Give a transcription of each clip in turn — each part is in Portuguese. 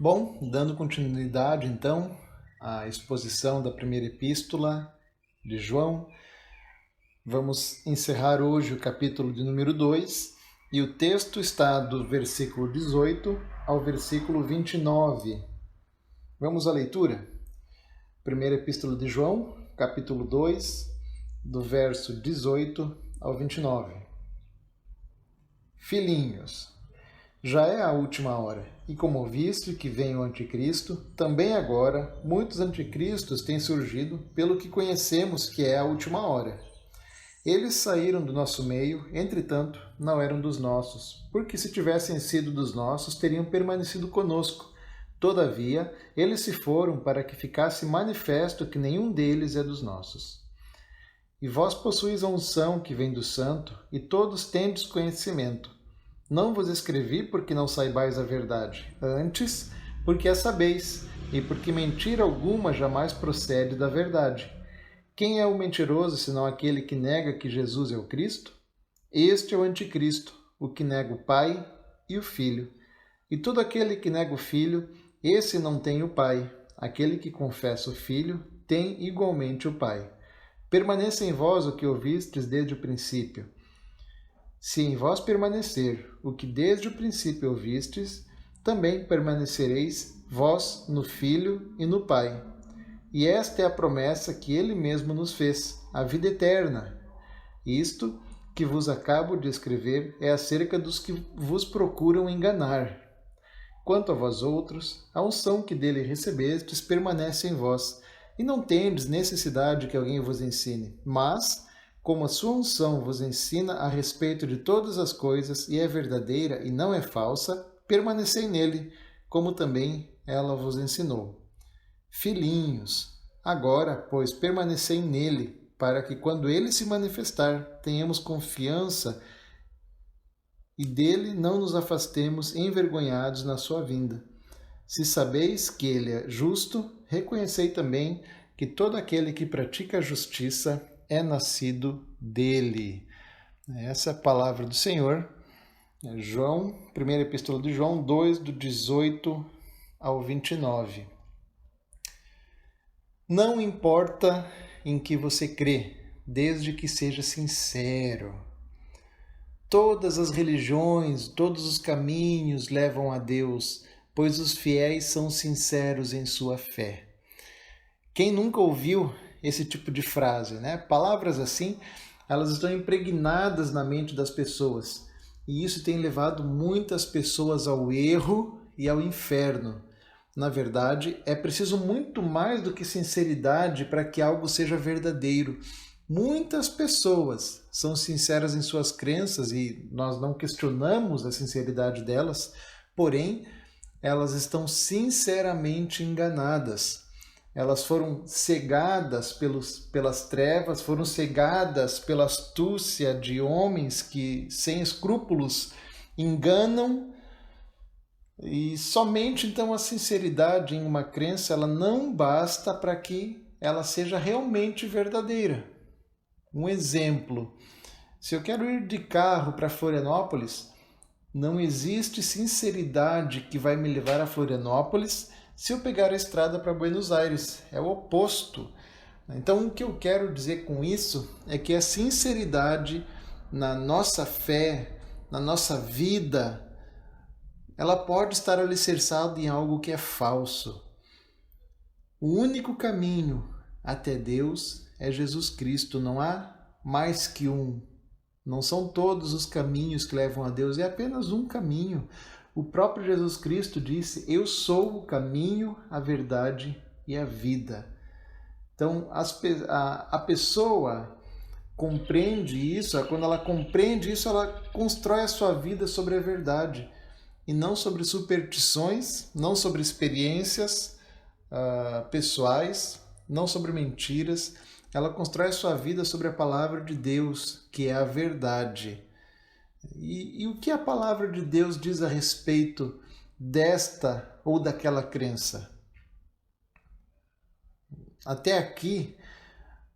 Bom, dando continuidade então à exposição da primeira epístola de João, vamos encerrar hoje o capítulo de número 2 e o texto está do versículo 18 ao versículo 29. Vamos à leitura? Primeira epístola de João, capítulo 2, do verso 18 ao 29. Filhinhos, já é a última hora, e como visto que vem o anticristo, também agora muitos anticristos têm surgido, pelo que conhecemos que é a última hora. Eles saíram do nosso meio, entretanto, não eram dos nossos, porque se tivessem sido dos nossos, teriam permanecido conosco. Todavia, eles se foram para que ficasse manifesto que nenhum deles é dos nossos. E vós possuís a unção que vem do Santo, e todos tendes conhecimento. Não vos escrevi porque não saibais a verdade, antes porque a sabeis, e porque mentira alguma jamais procede da verdade. Quem é o mentiroso senão aquele que nega que Jesus é o Cristo? Este é o anticristo, o que nega o Pai e o Filho. E todo aquele que nega o Filho, esse não tem o Pai. Aquele que confessa o Filho tem igualmente o Pai. Permaneça em vós o que ouvistes desde o princípio. Se em vós permanecer o que desde o princípio ouvistes, também permanecereis vós no Filho e no Pai. E esta é a promessa que ele mesmo nos fez, a vida eterna. Isto que vos acabo de escrever é acerca dos que vos procuram enganar. Quanto a vós outros, a unção que dele recebestes permanece em vós, e não tendes necessidade que alguém vos ensine, mas como a sua unção vos ensina a respeito de todas as coisas e é verdadeira e não é falsa, permanecei nele, como também ela vos ensinou. Filhinhos, agora, pois, permanecei nele, para que quando ele se manifestar, tenhamos confiança e dele não nos afastemos envergonhados na sua vinda. Se sabeis que ele é justo, reconhecei também que todo aquele que pratica a justiça é nascido dele. Essa é a palavra do Senhor. João, primeira epístola de João 2, do 18 ao 29. Não importa em que você crê, desde que seja sincero. Todas as religiões, todos os caminhos levam a Deus, pois os fiéis são sinceros em sua fé. Quem nunca ouviu esse tipo de frase, né? Palavras assim, elas estão impregnadas na mente das pessoas. E isso tem levado muitas pessoas ao erro e ao inferno. Na verdade, é preciso muito mais do que sinceridade para que algo seja verdadeiro. Muitas pessoas são sinceras em suas crenças e nós não questionamos a sinceridade delas, porém, elas estão sinceramente enganadas. Elas foram cegadas pelas trevas, foram cegadas pela astúcia de homens que, sem escrúpulos, enganam. E somente então a sinceridade em uma crença ela não basta para que ela seja realmente verdadeira. Um exemplo, se eu quero ir de carro para Florianópolis, não existe sinceridade que vai me levar a Florianópolis se eu pegar a estrada para Buenos Aires. É o oposto. Então, o que eu quero dizer com isso é que a sinceridade na nossa fé, na nossa vida, ela pode estar alicerçada em algo que é falso. O único caminho até Deus é Jesus Cristo. Não há mais que um. Não são todos os caminhos que levam a Deus, é apenas um caminho. O próprio Jesus Cristo disse, eu sou o caminho, a verdade e a vida. Então, a pessoa compreende isso, quando ela compreende isso, ela constrói a sua vida sobre a verdade, e não sobre superstições, não sobre experiências pessoais, não sobre mentiras. Ela constrói a sua vida sobre a palavra de Deus, que é a verdade. E o que a palavra de Deus diz a respeito desta ou daquela crença? Até aqui,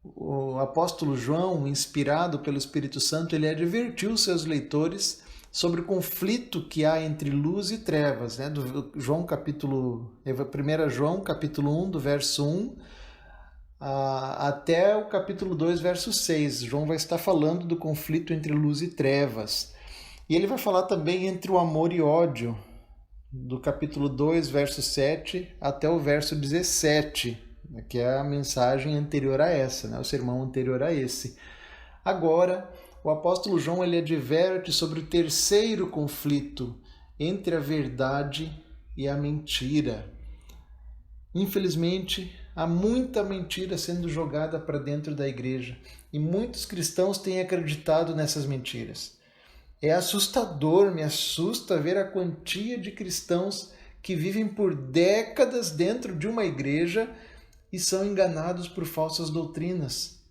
o apóstolo João, inspirado pelo Espírito Santo, ele advertiu seus leitores sobre o conflito que há entre luz e trevas, né? Do João capítulo 1 João capítulo 1, do verso 1 até o capítulo 2, verso 6. João vai estar falando do conflito entre luz e trevas. E ele vai falar também entre o amor e ódio, do capítulo 2, verso 7 até o verso 17, que é a mensagem anterior a essa, né? O sermão anterior a esse. Agora, o apóstolo João ele adverte sobre o terceiro conflito entre a verdade e a mentira. Infelizmente, há muita mentira sendo jogada para dentro da igreja e muitos cristãos têm acreditado nessas mentiras. É assustador, me assusta ver a quantia de cristãos que vivem por décadas dentro de uma igreja e são enganados por falsas doutrinas.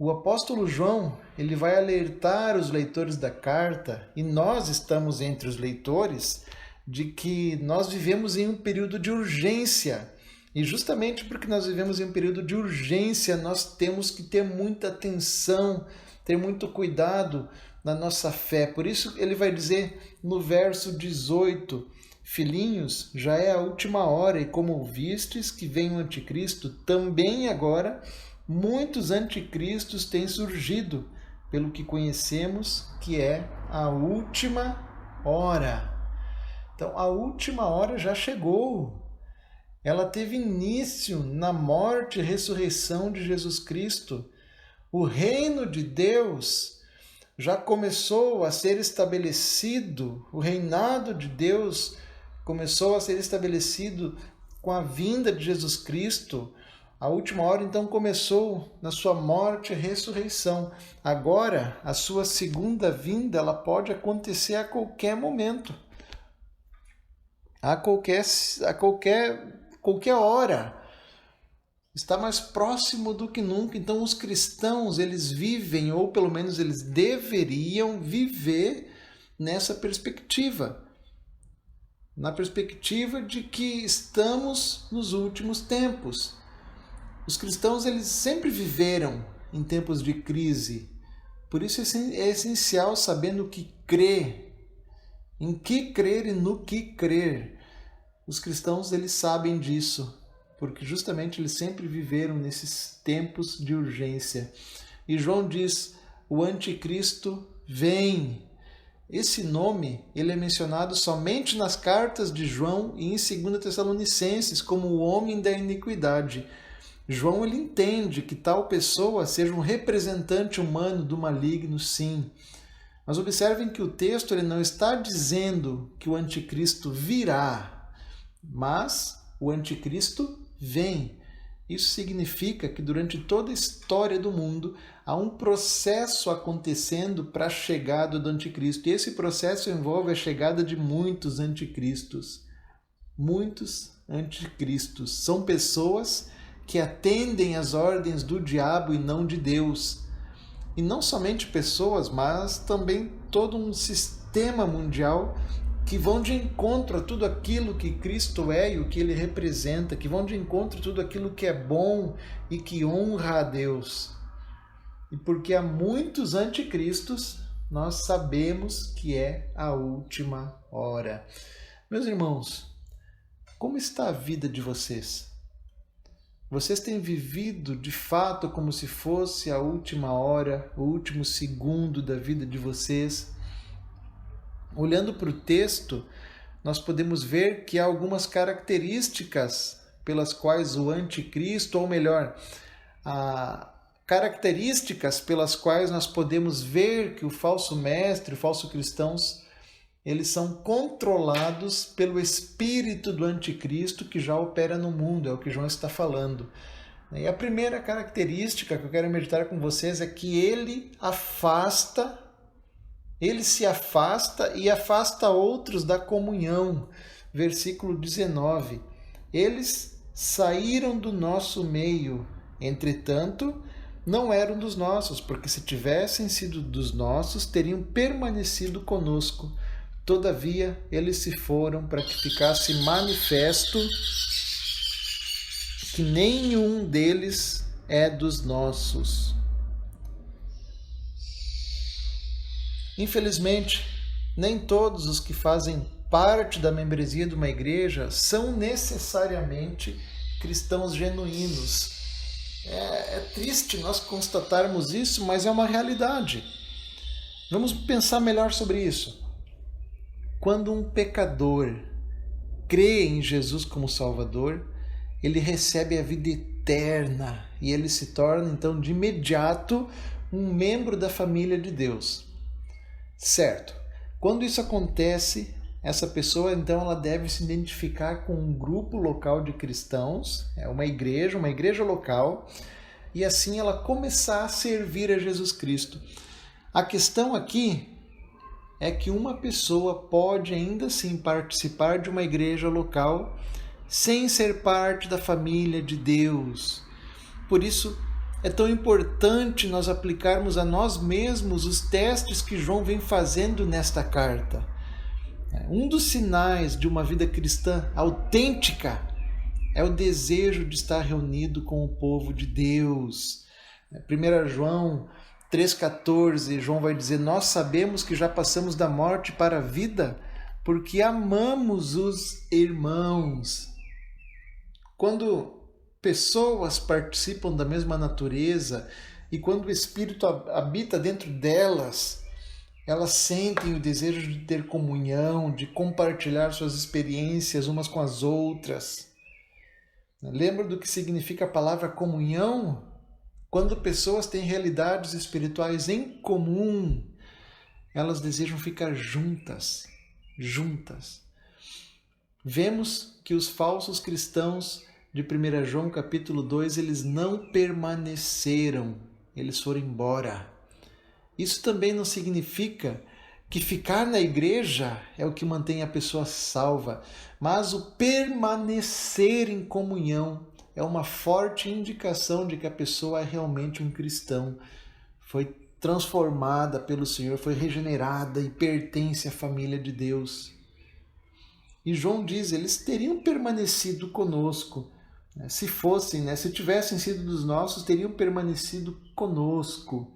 O apóstolo João, ele vai alertar os leitores da carta, e nós estamos entre os leitores, de que nós vivemos em um período de urgência. E justamente porque nós vivemos em um período de urgência, nós temos que ter muita atenção, ter muito cuidado na nossa fé. Por isso ele vai dizer no verso 18, filhinhos, já é a última hora, e como ouvistes que vem o anticristo, também agora muitos anticristos têm surgido, pelo que conhecemos que é a última hora. Então, a última hora já chegou. Ela teve início na morte e ressurreição de Jesus Cristo. O reino de Deus já começou a ser estabelecido, o reinado de Deus começou a ser estabelecido com a vinda de Jesus Cristo. A última hora, então, começou na sua morte e ressurreição. Agora, a sua segunda vinda, ela pode acontecer a qualquer momento. A qualquer hora. Está mais próximo do que nunca. Então, os cristãos, eles vivem, ou pelo menos eles deveriam viver nessa perspectiva. Na perspectiva de que estamos nos últimos tempos. Os cristãos eles sempre viveram em tempos de crise. Por isso é essencial saber no que crer, em que crer e no que crer. Os cristãos eles sabem disso, porque justamente eles sempre viveram nesses tempos de urgência. E João diz, o anticristo vem. Esse nome ele é mencionado somente nas cartas de João e em 2 Tessalonicenses como o homem da iniquidade. João ele entende que tal pessoa seja um representante humano do maligno, sim. Mas observem que o texto ele não está dizendo que o anticristo virá, mas o anticristo vem. Isso significa que durante toda a história do mundo há um processo acontecendo para a chegada do anticristo. E esse processo envolve a chegada de muitos anticristos. Muitos anticristos. São pessoas que atendem às ordens do diabo e não de Deus. E não somente pessoas, mas também todo um sistema mundial que vão de encontro a tudo aquilo que Cristo é e o que Ele representa, que vão de encontro a tudo aquilo que é bom e que honra a Deus. E porque há muitos anticristos, nós sabemos que é a última hora. Meus irmãos, como está a vida de vocês? Vocês têm vivido de fato como se fosse a última hora, o último segundo da vida de vocês? Olhando para o texto, nós podemos ver que há algumas características pelas quais o anticristo, ou melhor, características pelas quais nós podemos ver que o falso mestre, o falso cristãos, eles são controlados pelo espírito do anticristo que já opera no mundo, é o que João está falando. E a primeira característica que eu quero meditar com vocês é que ele se afasta e afasta outros da comunhão. Versículo 19. Eles saíram do nosso meio, entretanto, não eram dos nossos, porque se tivessem sido dos nossos, teriam permanecido conosco. Todavia, eles se foram para que ficasse manifesto que nenhum deles é dos nossos. Infelizmente, nem todos os que fazem parte da membresia de uma igreja são necessariamente cristãos genuínos. É triste nós constatarmos isso, mas é uma realidade. Vamos pensar melhor sobre isso. Quando um pecador crê em Jesus como Salvador, ele recebe a vida eterna e ele se torna, então, de imediato, um membro da família de Deus. Certo. Quando isso acontece, essa pessoa, então, ela deve se identificar com um grupo local de cristãos, uma igreja local, e assim ela começar a servir a Jesus Cristo. A questão aqui é que uma pessoa pode ainda assim participar de uma igreja local sem ser parte da família de Deus. Por isso, é tão importante nós aplicarmos a nós mesmos os testes que João vem fazendo nesta carta. Um dos sinais de uma vida cristã autêntica é o desejo de estar reunido com o povo de Deus. 1 João 3,14, João vai dizer: nós sabemos que já passamos da morte para a vida porque amamos os irmãos. Quando pessoas participam da mesma natureza e quando o Espírito habita dentro delas, elas sentem o desejo de ter comunhão, de compartilhar suas experiências umas com as outras. Lembra do que significa a palavra comunhão? Quando pessoas têm realidades espirituais em comum, elas desejam ficar juntas. Vemos que os falsos cristãos de 1 João capítulo 2, eles não permaneceram, eles foram embora. Isso também não significa que ficar na igreja é o que mantém a pessoa salva, mas o permanecer em comunhão é uma forte indicação de que a pessoa é realmente um cristão, foi transformada pelo Senhor, foi regenerada e pertence à família de Deus. E João diz, eles teriam permanecido conosco, se tivessem sido dos nossos, teriam permanecido conosco.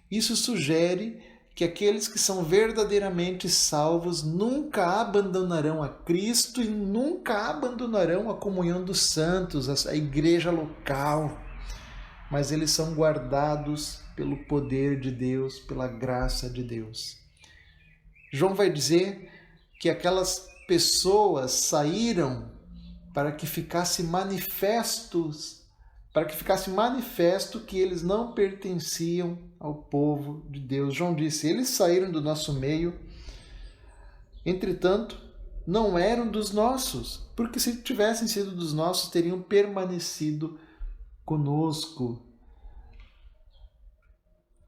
Isso sugere que aqueles que são verdadeiramente salvos nunca abandonarão a Cristo e nunca abandonarão a comunhão dos santos, a igreja local. Mas eles são guardados pelo poder de Deus, pela graça de Deus. João vai dizer que aquelas pessoas saíram para que ficasse manifesto que eles não pertenciam ao povo de Deus. João disse, eles saíram do nosso meio, entretanto, não eram dos nossos, porque se tivessem sido dos nossos, teriam permanecido conosco.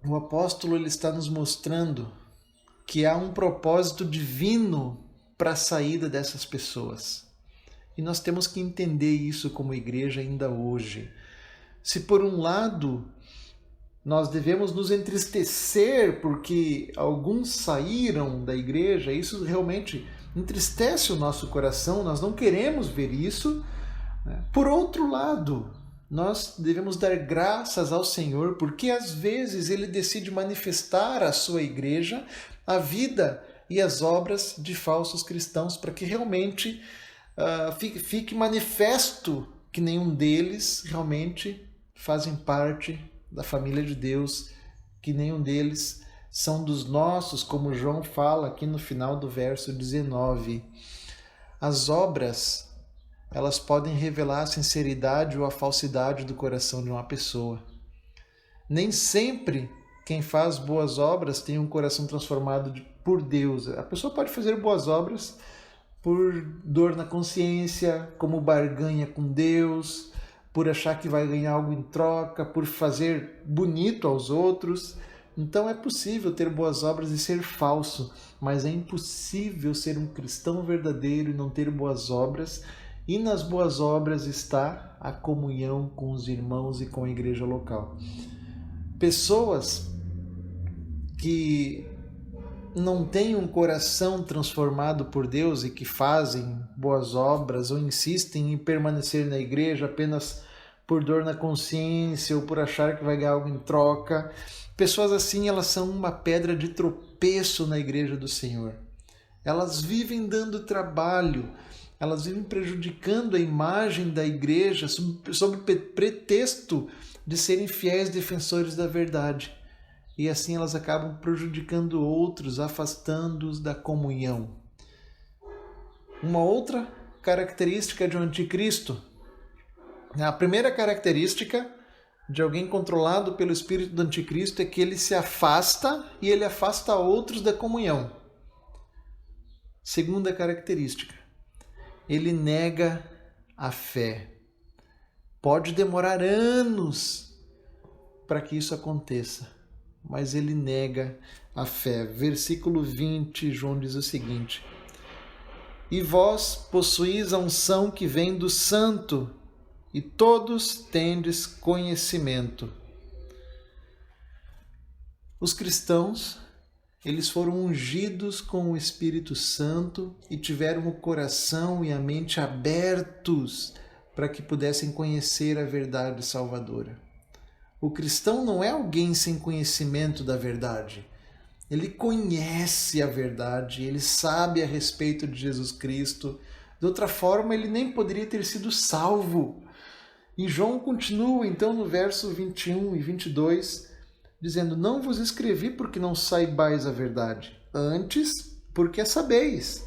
O apóstolo ele está nos mostrando que há um propósito divino para a saída dessas pessoas. E nós temos que entender isso como igreja ainda hoje. Se por um lado nós devemos nos entristecer porque alguns saíram da igreja, isso realmente entristece o nosso coração, nós não queremos ver isso. Por outro lado, nós devemos dar graças ao Senhor porque às vezes Ele decide manifestar à sua igreja a vida e as obras de falsos cristãos para que realmente fique manifesto que nenhum deles realmente fazem parte da família de Deus, que nenhum deles são dos nossos, como João fala aqui no final do verso 19. As obras, elas podem revelar a sinceridade ou a falsidade do coração de uma pessoa. Nem sempre quem faz boas obras tem um coração transformado por Deus. A pessoa pode fazer boas obras por dor na consciência, como barganha com Deus, por achar que vai ganhar algo em troca, por fazer bonito aos outros. Então é possível ter boas obras e ser falso, mas é impossível ser um cristão verdadeiro e não ter boas obras. E nas boas obras está a comunhão com os irmãos e com a igreja local. Pessoas que não têm um coração transformado por Deus e que fazem boas obras ou insistem em permanecer na igreja apenas por dor na consciência ou por achar que vai ganhar algo em troca. Pessoas assim, elas são uma pedra de tropeço na igreja do Senhor. Elas vivem dando trabalho, elas vivem prejudicando a imagem da igreja sob pretexto de serem fiéis defensores da verdade. E assim elas acabam prejudicando outros, afastando-os da comunhão. Uma outra característica de um anticristo. A primeira característica de alguém controlado pelo espírito do anticristo é que ele se afasta e ele afasta outros da comunhão. Segunda característica, ele nega a fé. Pode demorar anos para que isso aconteça, mas ele nega a fé. Versículo 20, João diz o seguinte: e vós possuís a unção que vem do Santo, e todos tendes conhecimento. Os cristãos, eles foram ungidos com o Espírito Santo e tiveram o coração e a mente abertos para que pudessem conhecer a verdade salvadora. O cristão não é alguém sem conhecimento da verdade. Ele conhece a verdade, ele sabe a respeito de Jesus Cristo. De outra forma, ele nem poderia ter sido salvo. E João continua, então, no verso 21 e 22, dizendo: não vos escrevi porque não saibais a verdade, antes porque a sabeis,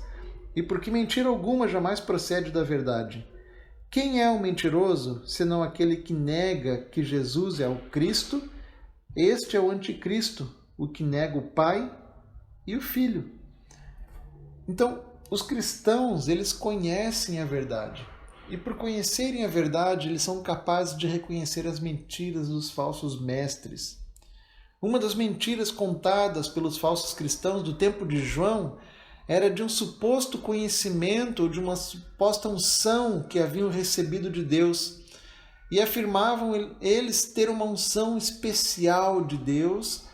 e porque mentira alguma jamais procede da verdade. Quem é o mentiroso, senão aquele que nega que Jesus é o Cristo? Este é o anticristo, o que nega o Pai e o Filho. Então, os cristãos, eles conhecem a verdade. E por conhecerem a verdade, eles são capazes de reconhecer as mentiras dos falsos mestres. Uma das mentiras contadas pelos falsos cristãos do tempo de João era de um suposto conhecimento, de uma suposta unção que haviam recebido de Deus. E afirmavam eles ter uma unção especial de Deus,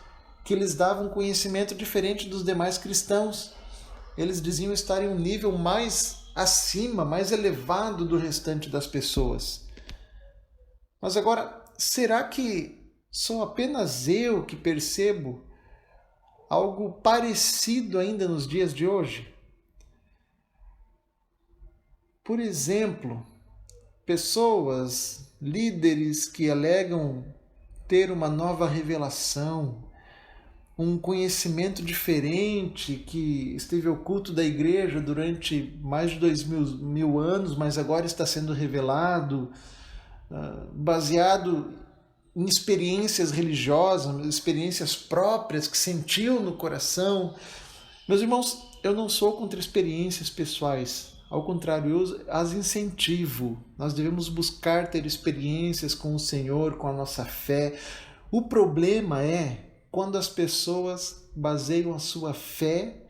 que lhes dava um conhecimento diferente dos demais cristãos. Eles diziam estar em um nível mais acima, mais elevado do restante das pessoas. Mas agora, será que sou apenas eu que percebo algo parecido ainda nos dias de hoje? Por exemplo, pessoas, líderes que alegam ter uma nova revelação, um conhecimento diferente que esteve oculto da igreja durante mais de 2000 anos, mas agora está sendo revelado, baseado em experiências religiosas, experiências próprias que sentiu no coração. Meus irmãos, eu não sou contra experiências pessoais, ao contrário, eu as incentivo. Nós devemos buscar ter experiências com o Senhor, com a nossa fé. O problema é quando as pessoas baseiam a sua fé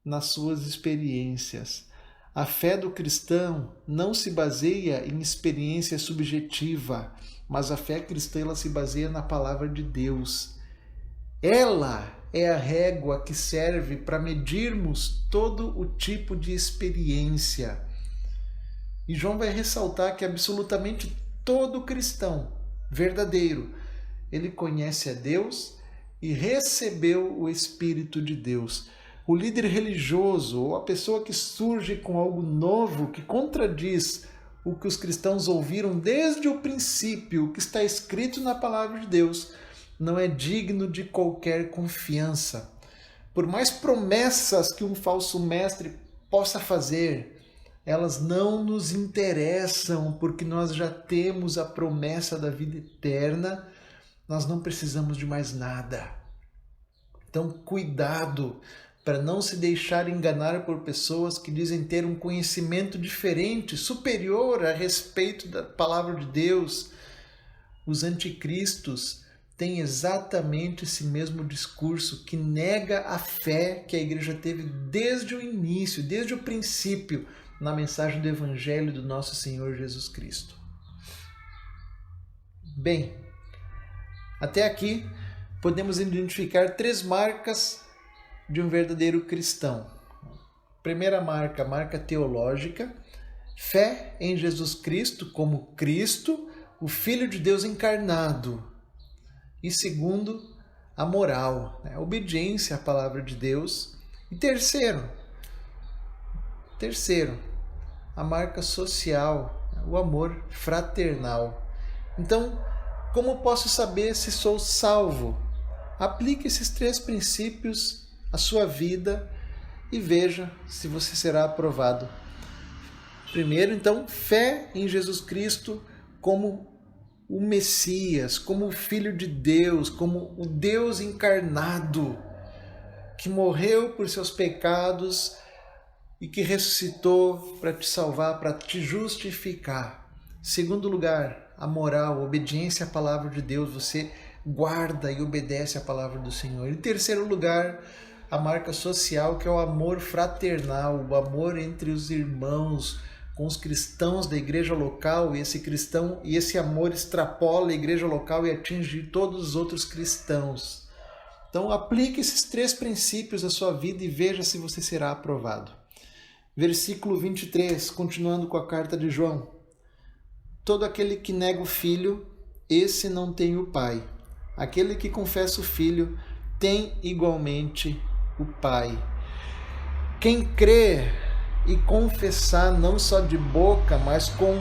nas suas experiências. A fé do cristão não se baseia em experiência subjetiva, mas a fé cristã ela se baseia na palavra de Deus. Ela é a régua que serve para medirmos todo o tipo de experiência. E João vai ressaltar que absolutamente todo cristão verdadeiro, ele conhece a Deus e recebeu o Espírito de Deus. O líder religioso ou a pessoa que surge com algo novo que contradiz o que os cristãos ouviram desde o princípio, o que está escrito na palavra de Deus, não é digno de qualquer confiança. Por mais promessas que um falso mestre possa fazer, elas não nos interessam, porque nós já temos a promessa da vida eterna. Nós não precisamos de mais nada. Então, cuidado para não se deixar enganar por pessoas que dizem ter um conhecimento diferente, superior a respeito da palavra de Deus. Os anticristos têm exatamente esse mesmo discurso que nega a fé que a igreja teve desde o início, desde o princípio, na mensagem do Evangelho do nosso Senhor Jesus Cristo. Bem, até aqui podemos identificar 3 marcas de um verdadeiro cristão. Primeira marca teológica, fé em Jesus Cristo como Cristo, o Filho de Deus encarnado. E segundo, a moral, a obediência à palavra de Deus. E terceiro, a marca social, o amor fraternal. Então, como posso saber se sou salvo? Aplique esses 3 princípios à sua vida e veja se você será aprovado. Primeiro, então, fé em Jesus Cristo como o Messias, como o Filho de Deus, como o Deus encarnado, que morreu por seus pecados e que ressuscitou para te salvar, para te justificar. Segundo lugar, a moral, a obediência à palavra de Deus, você guarda e obedece à palavra do Senhor. Em terceiro lugar, a marca social, que é o amor fraternal, o amor entre os irmãos, com os cristãos da igreja local, e esse amor extrapola a igreja local e atinge todos os outros cristãos. Então aplique esses 3 princípios à sua vida e veja se você será aprovado. Versículo 23, continuando com a carta de João. Todo aquele que nega o Filho, esse não tem o Pai. Aquele que confessa o Filho tem igualmente o Pai. Quem crê e confessar não só de boca, mas com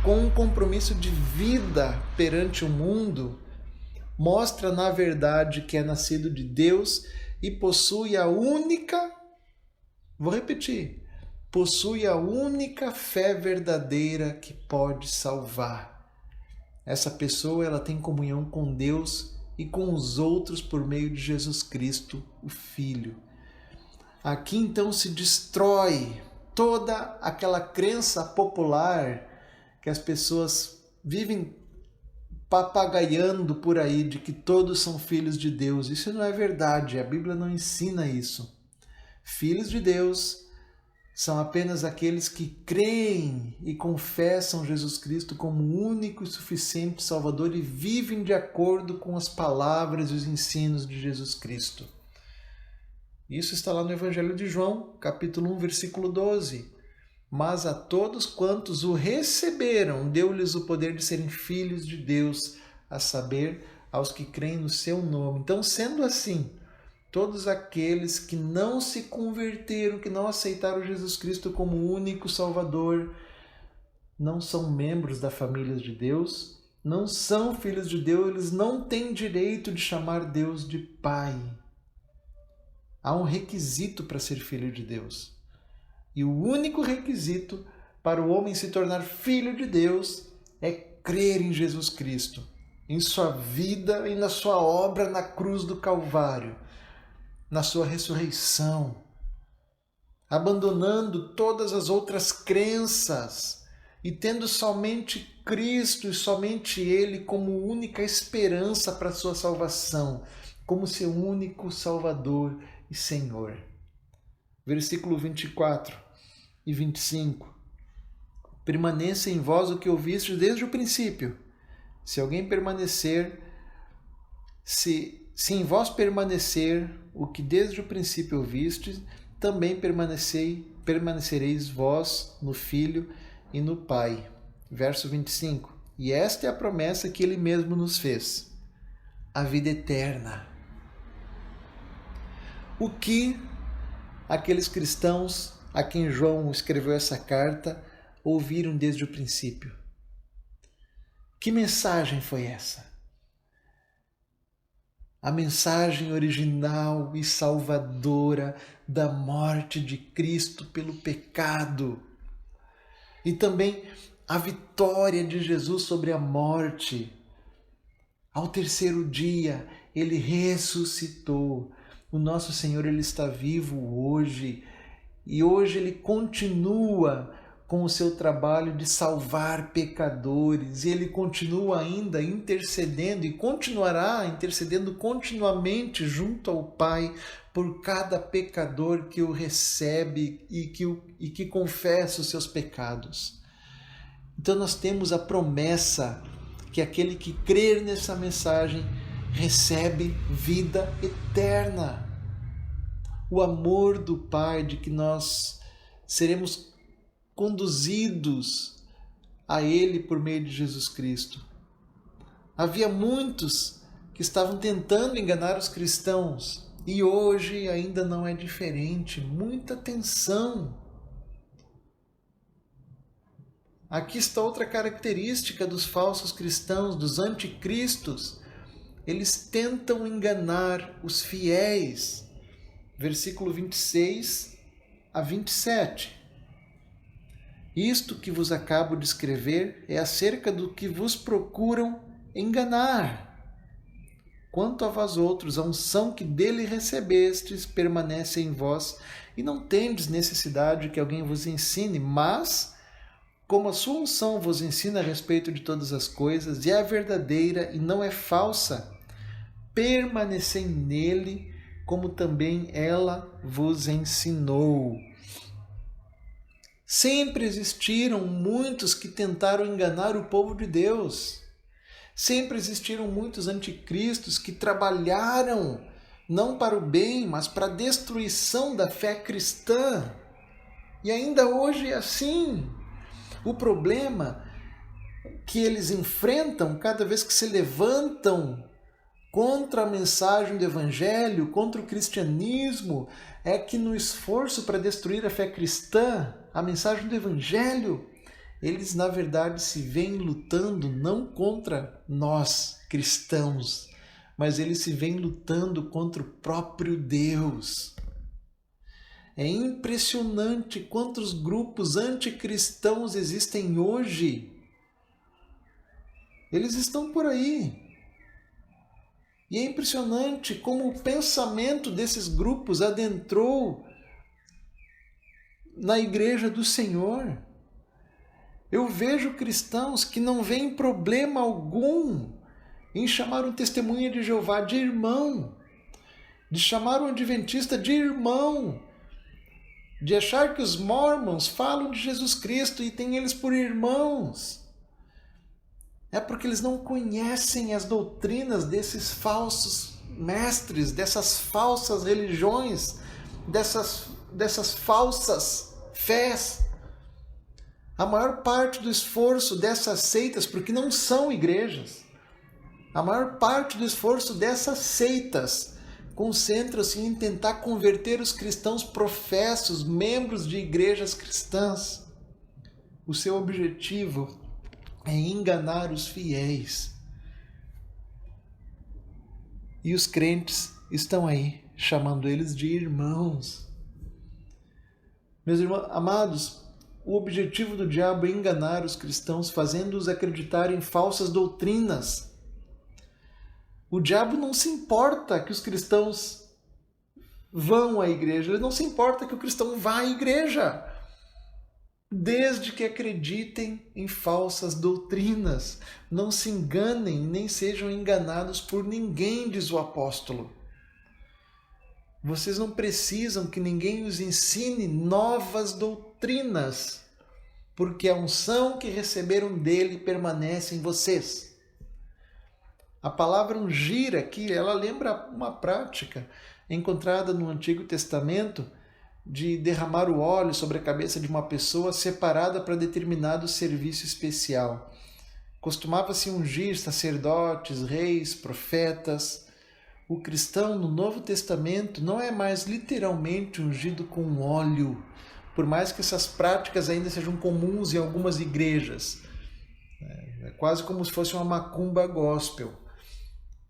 um compromisso de vida perante o mundo, mostra na verdade que é nascido de Deus e possui a única, possui a única fé verdadeira que pode salvar. Essa pessoa ela tem comunhão com Deus e com os outros por meio de Jesus Cristo, o Filho. Aqui então se destrói toda aquela crença popular que as pessoas vivem papagaiando por aí de que todos são filhos de Deus. Isso não é verdade, a Bíblia não ensina isso. Filhos de Deus são apenas aqueles que creem e confessam Jesus Cristo como o único e suficiente Salvador e vivem de acordo com as palavras e os ensinos de Jesus Cristo. Isso está lá no Evangelho de João, capítulo 1, versículo 12. Mas a todos quantos o receberam, deu-lhes o poder de serem filhos de Deus, a saber, aos que creem no seu nome. Então, sendo assim, todos aqueles que não se converteram, que não aceitaram Jesus Cristo como o único Salvador, não são membros da família de Deus, não são filhos de Deus, eles não têm direito de chamar Deus de Pai. Há um requisito para ser filho de Deus. E o único requisito para o homem se tornar filho de Deus é crer em Jesus Cristo, em sua vida e na sua obra na cruz do Calvário, na sua ressurreição, abandonando todas as outras crenças e tendo somente Cristo e somente Ele como única esperança para a sua salvação, como seu único Salvador e Senhor. Versículo 24 e 25. Permaneça em vós o que ouvistes desde o princípio. Se alguém permanecer, se em vós permanecer o que desde o princípio ouvistes, também permanecereis vós no Filho e no Pai. Verso 25. E esta é a promessa que Ele mesmo nos fez, a vida eterna. O que aqueles cristãos a quem João escreveu essa carta ouviram desde o princípio? Que mensagem foi essa? A mensagem original e salvadora da morte de Cristo pelo pecado. E também a vitória de Jesus sobre a morte. Ao terceiro dia, Ele ressuscitou. O nosso Senhor, Ele está vivo hoje. E hoje Ele continua com o seu trabalho de salvar pecadores. E Ele continua ainda intercedendo e continuará intercedendo continuamente junto ao Pai por cada pecador que o recebe e que confessa os seus pecados. Então nós temos a promessa que aquele que crer nessa mensagem recebe vida eterna. O amor do Pai de que nós seremos conduzidos a Ele por meio de Jesus Cristo. Havia muitos que estavam tentando enganar os cristãos e hoje ainda não é diferente. Muita atenção. Aqui está outra característica dos falsos cristãos, dos anticristos. Eles tentam enganar os fiéis. Versículo 26 a 27. Isto que vos acabo de escrever é acerca do que vos procuram enganar. Quanto a vós outros, a unção que dele recebestes permanece em vós, e não tendes necessidade que alguém vos ensine, mas, como a sua unção vos ensina a respeito de todas as coisas, e é verdadeira e não é falsa, permanecei nele, como também ela vos ensinou. Sempre existiram muitos que tentaram enganar o povo de Deus. Sempre existiram muitos anticristos que trabalharam não para o bem, mas para a destruição da fé cristã. E ainda hoje é assim. O problema que eles enfrentam cada vez que se levantam contra a mensagem do Evangelho, contra o cristianismo, é que no esforço para destruir a fé cristã, a mensagem do Evangelho, eles na verdade se veem lutando não contra nós cristãos, mas eles se veem lutando contra o próprio Deus. É impressionante quantos grupos anticristãos existem hoje. Eles estão por aí. E é impressionante como o pensamento desses grupos adentrou na igreja do Senhor. Eu vejo cristãos que não veem problema algum em chamar um testemunha de Jeová de irmão, de chamar um adventista de irmão, de achar que os mormons falam de Jesus Cristo e têm eles por irmãos. É porque eles não conhecem as doutrinas desses falsos mestres, dessas falsas religiões, dessas falsas fés. A maior parte do esforço dessas seitas, porque não são igrejas, a maior parte do esforço dessas seitas concentra-se em tentar converter os cristãos professos, membros de igrejas cristãs. O seu objetivo é enganar os fiéis. E os crentes estão aí, chamando eles de irmãos. Meus irmãos amados, o objetivo do diabo é enganar os cristãos, fazendo-os acreditar em falsas doutrinas. O diabo não se importa que os cristãos vão à igreja, ele não se importa que o cristão vá à igreja, desde que acreditem em falsas doutrinas. Não se enganem, nem sejam enganados por ninguém, diz o apóstolo. Vocês não precisam que ninguém os ensine novas doutrinas, porque a unção que receberam dele permanece em vocês. A palavra ungir aqui, ela lembra uma prática encontrada no Antigo Testamento de derramar o óleo sobre a cabeça de uma pessoa separada para determinado serviço especial. Costumava-se ungir sacerdotes, reis, profetas. O cristão no Novo Testamento não é mais literalmente ungido com óleo, por mais que essas práticas ainda sejam comuns em algumas igrejas. É quase como se fosse uma macumba gospel.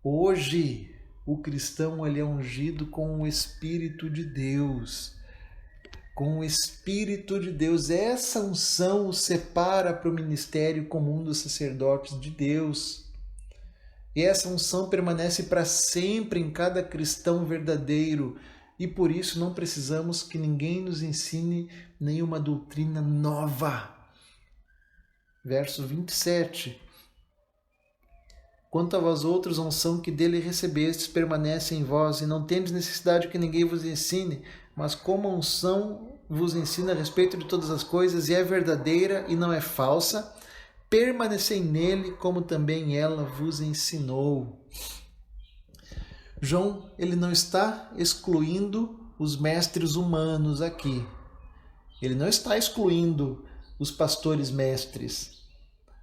Hoje, o cristão ele é ungido com o Espírito de Deus. Com o Espírito de Deus. Essa unção o separa para o ministério comum dos sacerdotes de Deus. E essa unção permanece para sempre em cada cristão verdadeiro. E por isso não precisamos que ninguém nos ensine nenhuma doutrina nova. Verso 27. Quanto a vós outros, a unção que dele recebestes permanece em vós, e não tendes necessidade que ninguém vos ensine, mas como a unção vos ensina a respeito de todas as coisas, e é verdadeira e não é falsa, permanecei nele, como também ela vos ensinou. João, ele não está excluindo os mestres humanos aqui. Ele não está excluindo os pastores mestres.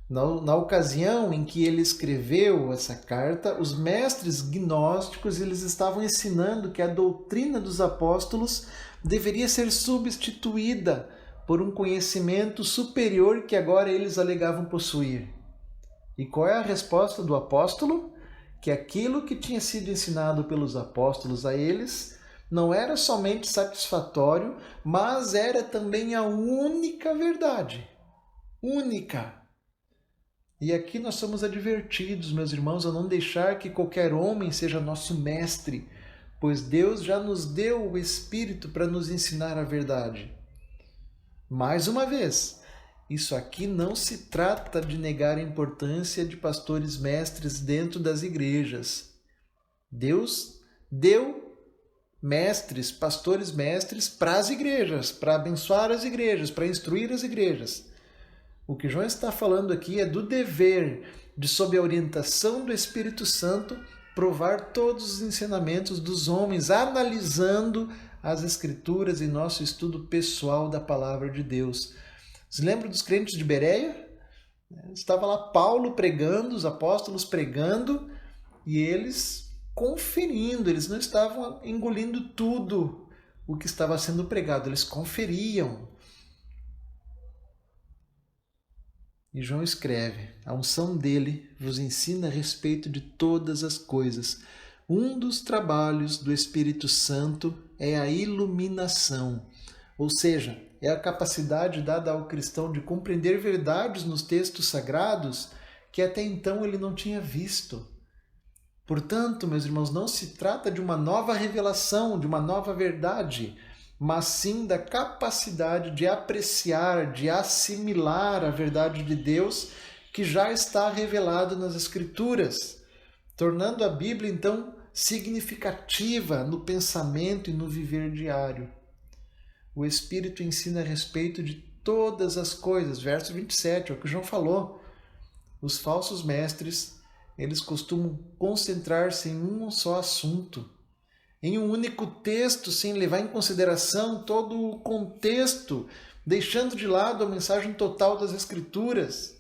Na ocasião em que ele escreveu essa carta, os mestres gnósticos eles estavam ensinando que a doutrina dos apóstolos deveria ser substituída por um conhecimento superior que agora eles alegavam possuir. E qual é a resposta do apóstolo? Que aquilo que tinha sido ensinado pelos apóstolos a eles não era somente satisfatório, mas era também a única verdade. Única. E aqui nós somos advertidos, meus irmãos, a não deixar que qualquer homem seja nosso mestre, pois Deus já nos deu o Espírito para nos ensinar a verdade. Mais uma vez, isso aqui não se trata de negar a importância de pastores mestres dentro das igrejas. Deus deu mestres, pastores mestres para as igrejas, para abençoar as igrejas, para instruir as igrejas. O que João está falando aqui é do dever de, sob a orientação do Espírito Santo, provar todos os ensinamentos dos homens, analisando as Escrituras em nosso estudo pessoal da Palavra de Deus. Você lembra dos crentes de Bereia? Estava lá Paulo pregando, os apóstolos pregando, e eles conferindo, eles não estavam engolindo tudo o que estava sendo pregado, eles conferiam. E João escreve: a unção dele vos ensina a respeito de todas as coisas. Um dos trabalhos do Espírito Santo é a iluminação, ou seja, é a capacidade dada ao cristão de compreender verdades nos textos sagrados que até então ele não tinha visto. Portanto, meus irmãos, não se trata de uma nova revelação, de uma nova verdade, mas sim da capacidade de apreciar, de assimilar a verdade de Deus que já está revelada nas Escrituras, tornando a Bíblia, então, significativa no pensamento e no viver diário. O Espírito ensina a respeito de todas as coisas. Verso 27, é o que João falou. Os falsos mestres, eles costumam concentrar-se em um só assunto, em um único texto, sem levar em consideração todo o contexto, deixando de lado a mensagem total das Escrituras.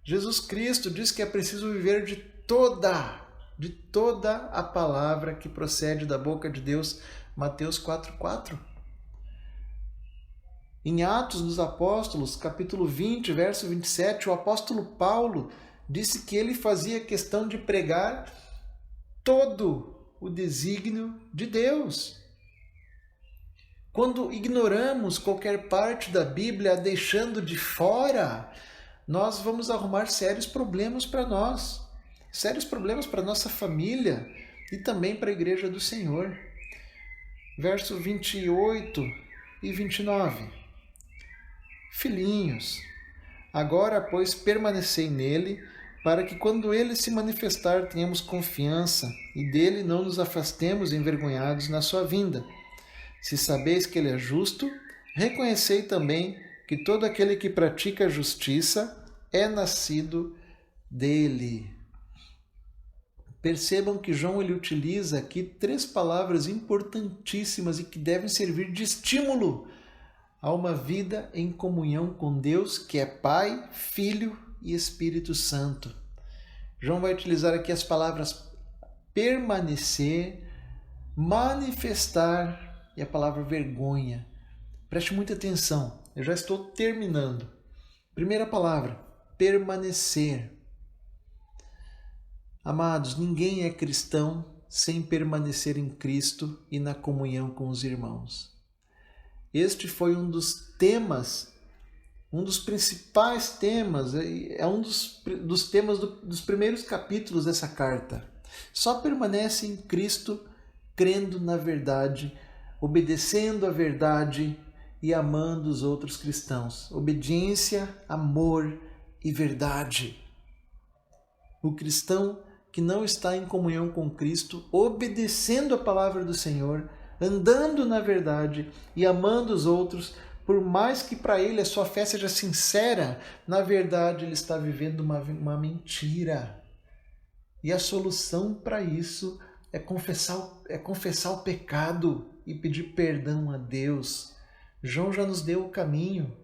Jesus Cristo diz que é preciso viver de toda a palavra que procede da boca de Deus. Mateus 4,4. Em Atos dos Apóstolos, capítulo 20, verso 27, o apóstolo Paulo disse que ele fazia questão de pregar todo o desígnio de Deus. Quando ignoramos qualquer parte da Bíblia, a deixando de fora, nós vamos arrumar sérios problemas para nós, sérios problemas para nossa família e também para a igreja do Senhor. Verso 28 e 29. Filhinhos, agora, pois, permanecei nele, para que quando ele se manifestar tenhamos confiança e dele não nos afastemos envergonhados na sua vinda. Se sabeis que ele é justo, reconhecei também que todo aquele que pratica a justiça é nascido dele. Percebam que João ele utiliza aqui 3 palavras importantíssimas e que devem servir de estímulo a uma vida em comunhão com Deus, que é Pai, Filho e Espírito Santo. João vai utilizar aqui as palavras permanecer, manifestar e a palavra vergonha. Preste muita atenção, eu já estou terminando. Primeira palavra, permanecer. Amados, ninguém é cristão sem permanecer em Cristo e na comunhão com os irmãos. Este foi um dos temas, um dos principais temas, é um dos temas dos primeiros capítulos dessa carta. Só permanece em Cristo crendo na verdade, obedecendo à verdade e amando os outros cristãos. Obediência, amor e verdade. O cristão que não está em comunhão com Cristo, obedecendo a palavra do Senhor, andando na verdade e amando os outros, por mais que para ele a sua fé seja sincera, na verdade ele está vivendo uma mentira. E a solução para isso é confessar o pecado e pedir perdão a Deus. João já nos deu o caminho.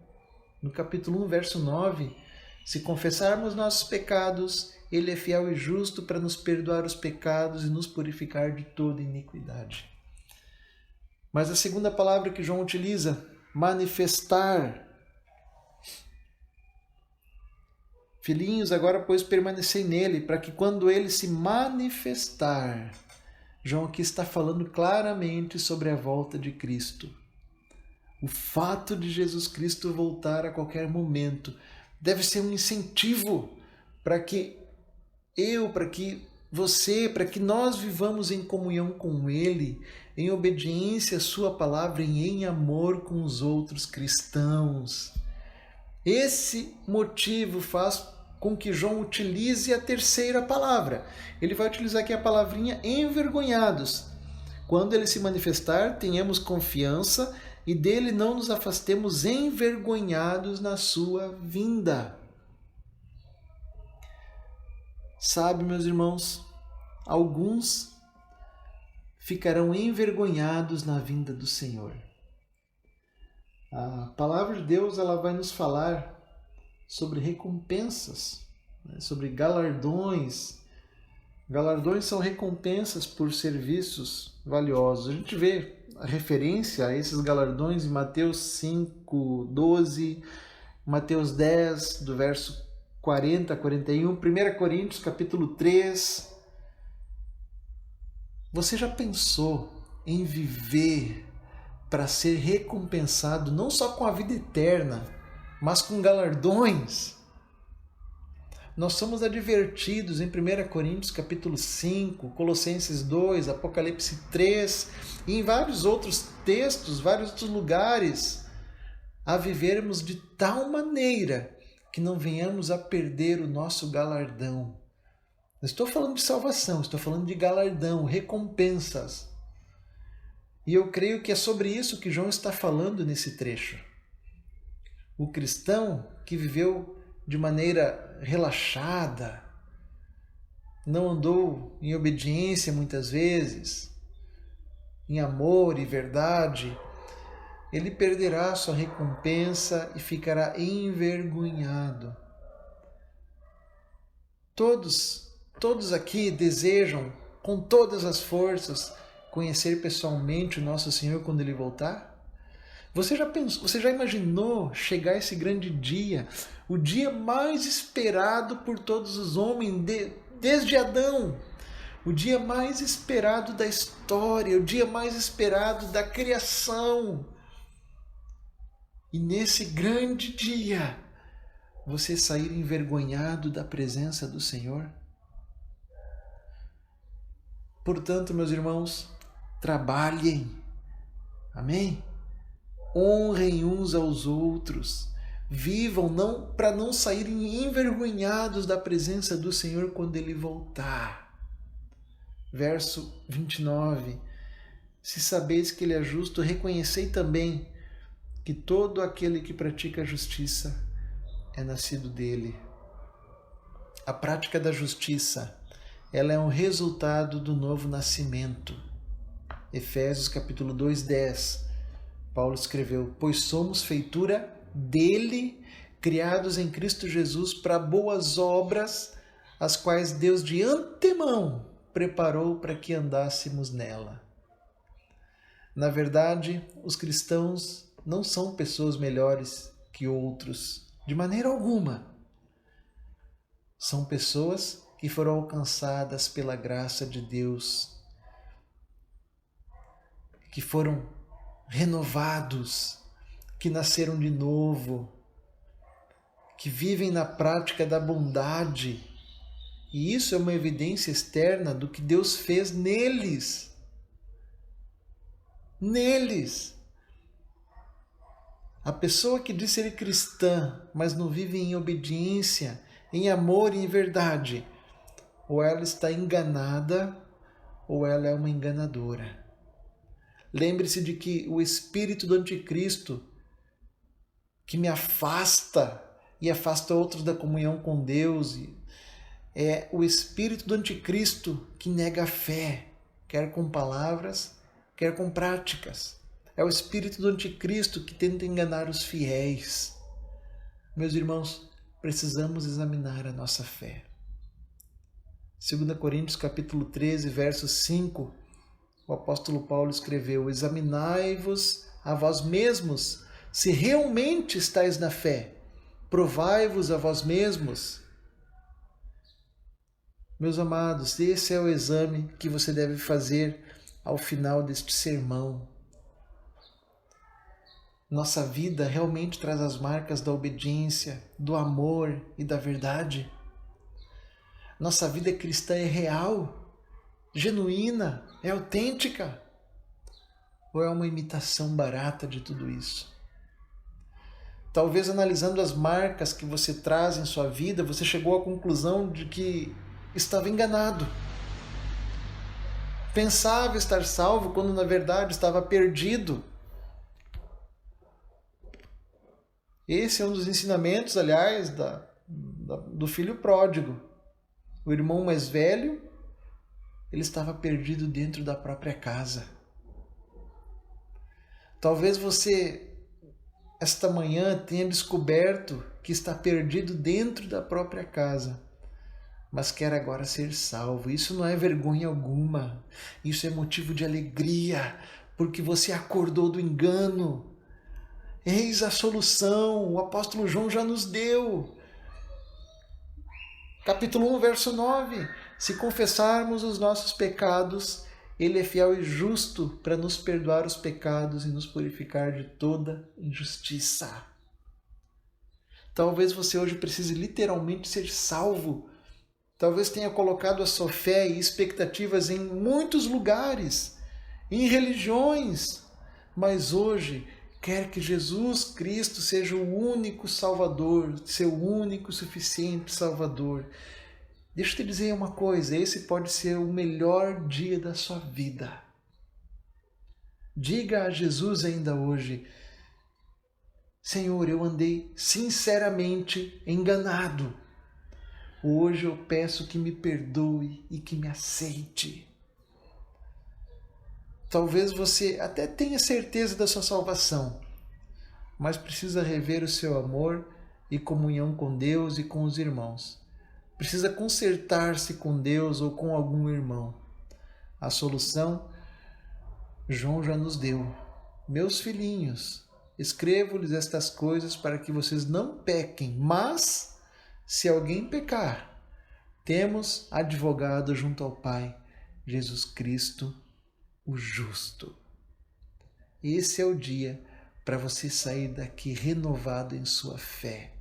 No capítulo 1, verso 9, Se confessarmos nossos pecados, Ele é fiel e justo para nos perdoar os pecados e nos purificar de toda iniquidade. Mas a segunda palavra que João utiliza, manifestar. Filhinhos, agora pois permanecei nele, para que quando ele se manifestar. João aqui está falando claramente sobre a volta de Cristo. O fato de Jesus Cristo voltar a qualquer momento deve ser um incentivo para que para que você, para que nós vivamos em comunhão com Ele, em obediência à Sua palavra e em amor com os outros cristãos. Esse motivo faz com que João utilize a terceira palavra. Ele vai utilizar aqui a palavrinha envergonhados. Quando ele se manifestar, tenhamos confiança e dele não nos afastemos envergonhados na sua vinda. Sabe, meus irmãos, alguns ficarão envergonhados na vinda do Senhor. A palavra de Deus ela vai nos falar sobre recompensas, sobre galardões. Galardões são recompensas por serviços valiosos. A gente vê a referência a esses galardões em Mateus 5, 12, Mateus 10, do verso 40 a 41, 1 Coríntios capítulo 3. Você já pensou em viver para ser recompensado não só com a vida eterna, mas com galardões? Nós somos advertidos em 1 Coríntios capítulo 5, Colossenses 2, Apocalipse 3 e em vários outros textos, vários outros lugares, a vivermos de tal maneira que não venhamos a perder o nosso galardão. Não estou falando de salvação, estou falando de galardão, recompensas. E eu creio que é sobre isso que João está falando nesse trecho. O cristão que viveu de maneira relaxada, não andou em obediência muitas vezes, em amor e verdade, ele perderá sua recompensa e ficará envergonhado. Todos aqui desejam, com todas as forças, conhecer pessoalmente o nosso Senhor quando Ele voltar? Você já imaginou chegar esse grande dia, o dia mais esperado por todos os homens, desde Adão, o dia mais esperado da história, o dia mais esperado da criação. E nesse grande dia, você sair envergonhado da presença do Senhor? Portanto, meus irmãos, trabalhem, amém? Honrem uns aos outros, vivam para não saírem envergonhados da presença do Senhor quando Ele voltar. Verso 29, se sabeis que Ele é justo, reconhecei também que todo aquele que pratica a justiça é nascido dele. A prática da justiça, ela é um resultado do novo nascimento. Efésios capítulo 2, 10. Paulo escreveu, pois somos feitura dele, criados em Cristo Jesus para boas obras, as quais Deus de antemão preparou para que andássemos nela. Na verdade, os cristãos não são pessoas melhores que outros, de maneira alguma. São pessoas que foram alcançadas pela graça de Deus, que foram renovados, que nasceram de novo, que vivem na prática da bondade. E isso é uma evidência externa do que Deus fez neles. Neles. A pessoa que diz ser cristã, mas não vive em obediência, em amor e em verdade, ou ela está enganada, ou ela é uma enganadora. Lembre-se de que o espírito do anticristo, que me afasta e afasta outros da comunhão com Deus, é o espírito do anticristo que nega a fé, quer com palavras, quer com práticas. É o espírito do anticristo que tenta enganar os fiéis. Meus irmãos, precisamos examinar a nossa fé. 2 Coríntios capítulo 13, verso 5, o apóstolo Paulo escreveu: examinai-vos a vós mesmos, se realmente estáis na fé. Provai-vos a vós mesmos. Meus amados, esse é o exame que você deve fazer ao final deste sermão. Nossa vida realmente traz as marcas da obediência, do amor e da verdade? Nossa vida cristã é real, genuína, é autêntica? Ou é uma imitação barata de tudo isso? Talvez analisando as marcas que você traz em sua vida, você chegou à conclusão de que estava enganado. Pensava estar salvo quando na verdade estava perdido. Esse é um dos ensinamentos, aliás, do filho pródigo. O irmão mais velho, ele estava perdido dentro da própria casa. Talvez você, esta manhã, tenha descoberto que está perdido dentro da própria casa, mas quer agora ser salvo. Isso não é vergonha alguma, isso é motivo de alegria, porque você acordou do engano. Eis a solução, o apóstolo João já nos deu. Capítulo 1, verso 9. Se confessarmos os nossos pecados, Ele é fiel e justo para nos perdoar os pecados e nos purificar de toda injustiça. Talvez você hoje precise literalmente ser salvo. Talvez tenha colocado a sua fé e expectativas em muitos lugares, em religiões, mas hoje quer que Jesus Cristo seja o único Salvador, seu único suficiente Salvador. Deixa eu te dizer uma coisa, esse pode ser o melhor dia da sua vida. Diga a Jesus ainda hoje: Senhor, eu andei sinceramente enganado. Hoje eu peço que me perdoe e que me aceite. Talvez você até tenha certeza da sua salvação, mas precisa rever o seu amor e comunhão com Deus e com os irmãos. Precisa consertar-se com Deus ou com algum irmão. A solução, João já nos deu. Meus filhinhos, escrevo-lhes estas coisas para que vocês não pequem, mas, se alguém pecar, temos advogado junto ao Pai, Jesus Cristo, o justo. Esse é o dia para você sair daqui renovado em sua fé,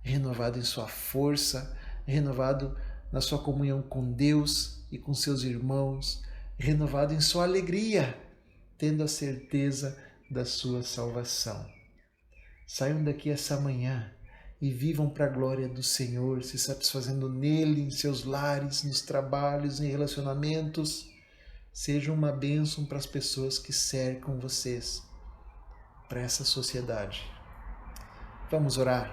renovado em sua força, renovado na sua comunhão com Deus e com seus irmãos, renovado em sua alegria, tendo a certeza da sua salvação. Saiam daqui essa manhã e vivam para a glória do Senhor, se satisfazendo nele, em seus lares, nos trabalhos, em relacionamentos. Sejam uma bênção para as pessoas que cercam vocês, para essa sociedade. Vamos orar.